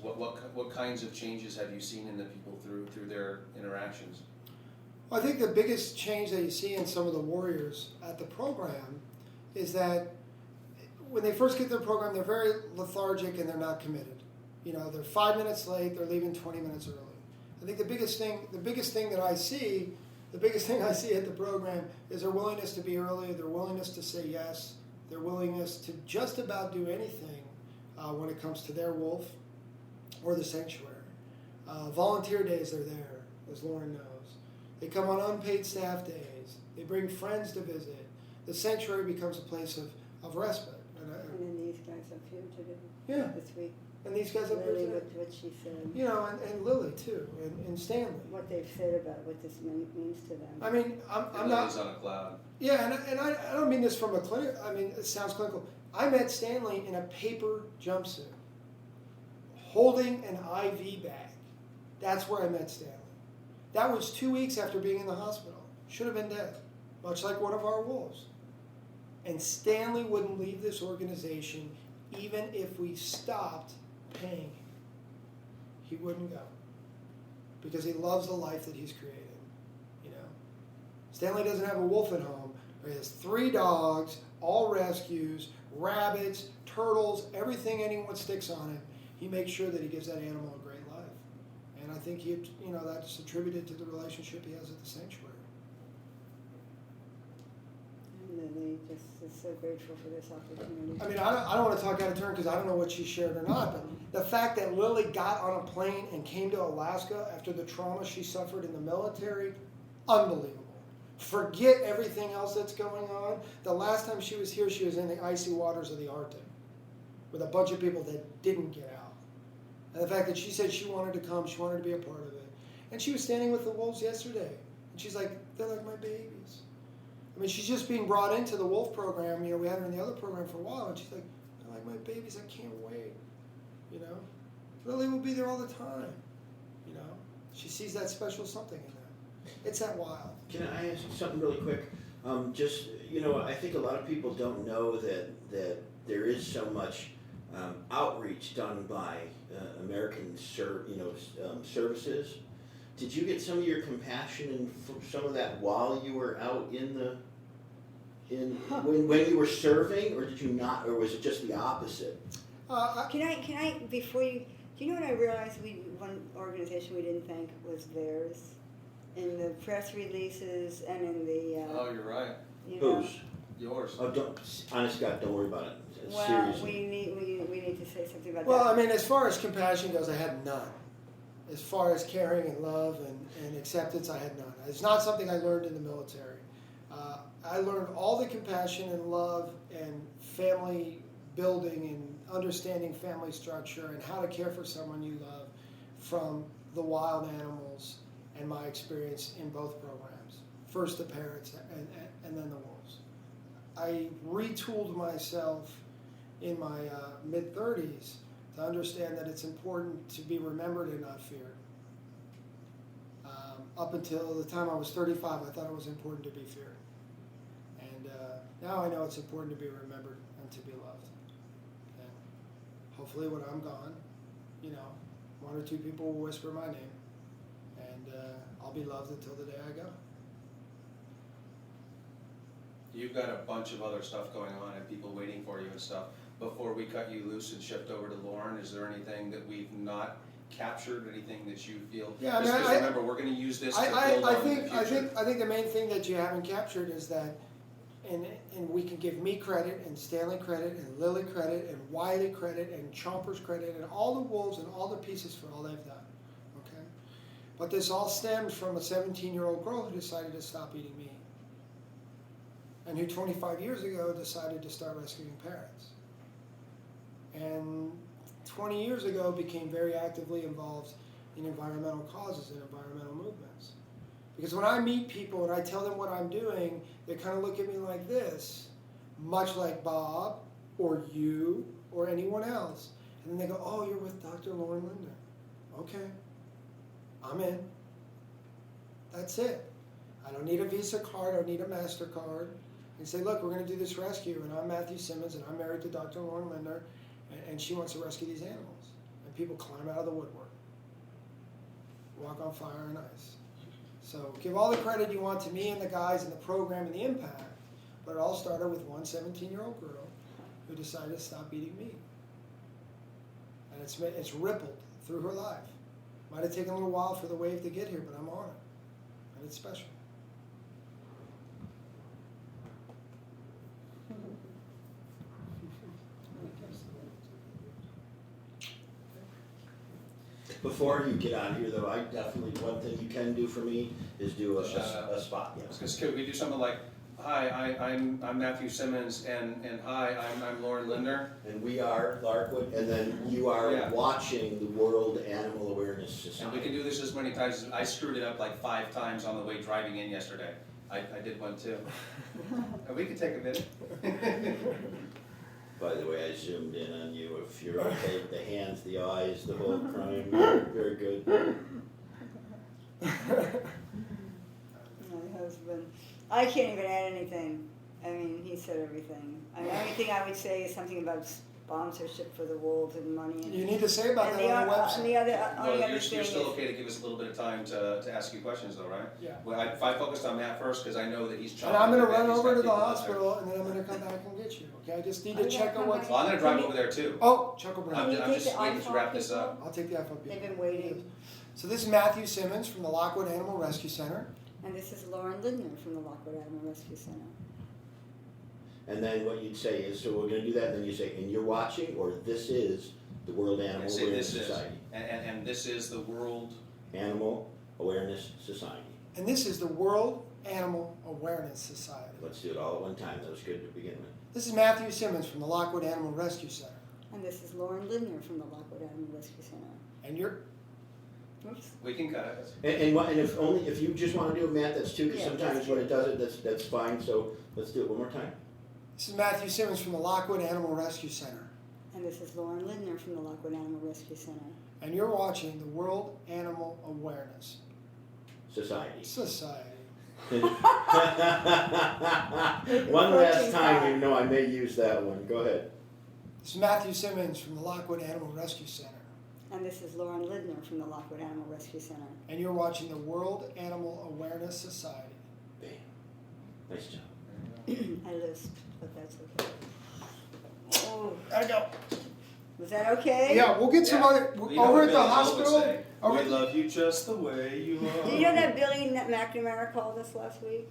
What kinds of changes have you seen in the people through their interactions? Well, I think the biggest change that you see in some of the warriors at the program is that when they first get to the program, they're very lethargic and they're not committed. You know, they're 5 minutes late, they're leaving 20 minutes early. I think the biggest thing I see at the program is their willingness to be early, their willingness to say yes, their willingness to just about do anything when it comes to their wolf or the sanctuary. Volunteer days, they're there, as Lorin knows. They come on unpaid staff days. They bring friends to visit. The sanctuary becomes a place of respite. And then these guys up here today. Yeah. This week. And these guys up here Lily, today. what she said. You know, and Lily too, and Stanley. What they've said about what this means to them. I mean, I'm not. Lily's on a cloud. Yeah, and I don't mean this from a clinic. I mean, it sounds clinical. I met Stanley in a paper jumpsuit, holding an IV bag. That's where I met Stanley. That was 2 weeks after being in the hospital. Should have been dead, much like one of our wolves. And Stanley wouldn't leave this organization even if we stopped paying him. He wouldn't go because he loves the life that he's created. You know, Stanley doesn't have a wolf at home. He has 3 dogs, all rescues, rabbits, turtles, everything anyone sticks on him. He makes sure that he gives that animal a great life. And I think that's attributed to the relationship he has at the sanctuary. And Lily just is so grateful for this opportunity. I mean, I don't want to talk out of turn because I don't know what she shared or not, but the fact that Lily got on a plane and came to Alaska after the trauma she suffered in the military, unbelievable. Forget everything else that's going on. The last time she was here, she was in the icy waters of the Arctic with a bunch of people that didn't get out. And the fact that she said she wanted to come, she wanted to be a part of it. And she was standing with the wolves yesterday. And she's like, they're like my babies. I mean, she's just being brought into the wolf program. You know, we had her in the other program for a while, and she's like, they're like my babies, I can't wait. You know? Lily will be there all the time. You know? She sees that special something in them. It's that wild. Can I ask you something really quick? Just, you know, I think a lot of people don't know that there is so much outreach done by American services. Did you get some of your compassion and some of that while you were out when you were serving, or did you not, or was it just the opposite? Can I before you? Do you know what I realized? One organization we didn't thank was theirs, in the press releases and in the. Oh, you're right. Whose? Yours. Oh, honest God, don't worry about it. Well, Seriously. we need to say something about that. Well, I mean, as far as compassion goes, I had none. As far as caring and love and acceptance, I had none. It's not something I learned in the military. I learned all the compassion and love and family building and understanding family structure and how to care for someone you love from the wild animals and my experience in both programs. First the parrots and then the wolves. I retooled myself in my mid-30s to understand that it's important to be remembered and not feared. Up until the time I was 35, I thought it was important to be feared. And now I know it's important to be remembered and to be loved. And hopefully when I'm gone, you know, 1 or 2 people will whisper my name, and I'll be loved until the day I go. You've got a bunch of other stuff going on and people waiting for you and stuff. Before we cut you loose and shift over to Lorin, is there anything that we've not captured? Anything that you feel? Yeah, I mean, mean, remember, we're going to use this to build on in the future. I think the main thing that you haven't captured is that, and we can give me credit, and Stanley credit, and Lily credit, and Wiley credit, and Chompers credit, and all the wolves and all the pieces for all they've done. Okay, but this all stemmed from a 17-year-old girl who decided to stop eating meat, and who 25 years ago decided to start rescuing parrots. And 20 years ago became very actively involved in environmental causes and environmental movements. Because when I meet people and I tell them what I'm doing, they kind of look at me like this, much like Bob or you or anyone else. And then they go, oh, you're with Dr. Lorin Lindner. Okay, I'm in. That's it. I don't need a Visa card, I don't need a MasterCard. And say, look, we're going to do this rescue, and I'm Matthew Simmons, and I'm married to Dr. Lorin Lindner, and she wants to rescue these animals. and people climb out of the woodwork, walk on fire and ice. So give all the credit you want to me and the guys and the program and the impact, but it all started with one 17-year-old girl who decided to stop eating meat. And it's rippled through her life. Might have taken a little while for the wave to get here, but I'm on it. And it's special. Before you get out of here, though, I definitely, one thing you can do for me is do a spot. Yeah. Could we do something like, hi, I'm Matthew Simmons, and hi, I'm Lorin Lindner. And we are Larkwood, and then you are Yeah. watching the World Animal Awareness And Society. we can do this as many times, I screwed it up like 5 times on the way driving in yesterday. I did one too. And we could take a minute. By the way, I zoomed in on you. If you're okay with the hands, the eyes, the whole crime, very good. My husband, I can't even add anything. I mean, he said everything. The only thing I would say is something about sponsorship for the Wolves and money. And, You need to say about that on the and website. the other, Well, only other you're thing still is, okay to give us a little bit of time to ask you questions though, right? Yeah. Well, if I focused on Matt first, because I know that he's chomping. And I'm gonna at the bit, run he's over got to the people out there. hospital and then I'm gonna come back and get you, okay? I just need to Are you check gonna out come what's, back? Well, I'm gonna drive over there too. oh, Chuckle Brown. I'm Can you just take the waiting to iPhone wrap this people? up. I'll take the FOP. They've been waiting. So this is Matthew Simmons from the Lockwood Animal Rescue Center. And this is Lorin Lindner from the Lockwood Animal Rescue Center. And then what you'd say is, so we're going to do that, and then you say, and you're watching, or this is the World Animal And say Awareness this is, Society. and this is the World, Animal Awareness Society. And this is the World Animal Awareness Society. Let's do it all at one time. That was good to begin with. This is Matthew Simmons from the Lockwood Animal Rescue Center. And this is Lorin Lindner from the Lockwood Animal Rescue Center. And you're, Oops. we can cut it. And if you just want to do it, Matt, that's too, because Yeah, sometimes that's when it does it, that's fine. So let's do it one more time. this is Matthew Simmons from the Lockwood Animal Rescue Center. And this is Lorin Lindner from the Lockwood Animal Rescue Center. And you're watching the World Animal Awareness Society. Society. One last time, even though I may use that one. Go ahead. This is Matthew Simmons from the Lockwood Animal Rescue Center. And this is Lorin Lindner from the Lockwood Animal Rescue Center. And you're watching the World Animal Awareness Society. Bam. Nice job. I lisped, but that's okay. Oh, Gotta go. was that okay? Yeah, we'll get some Yeah. other, Well, you know over what at the Billy Joel would hospital. say, over we at- love you just the way you are. Do you know that Billy McNamara called us last week?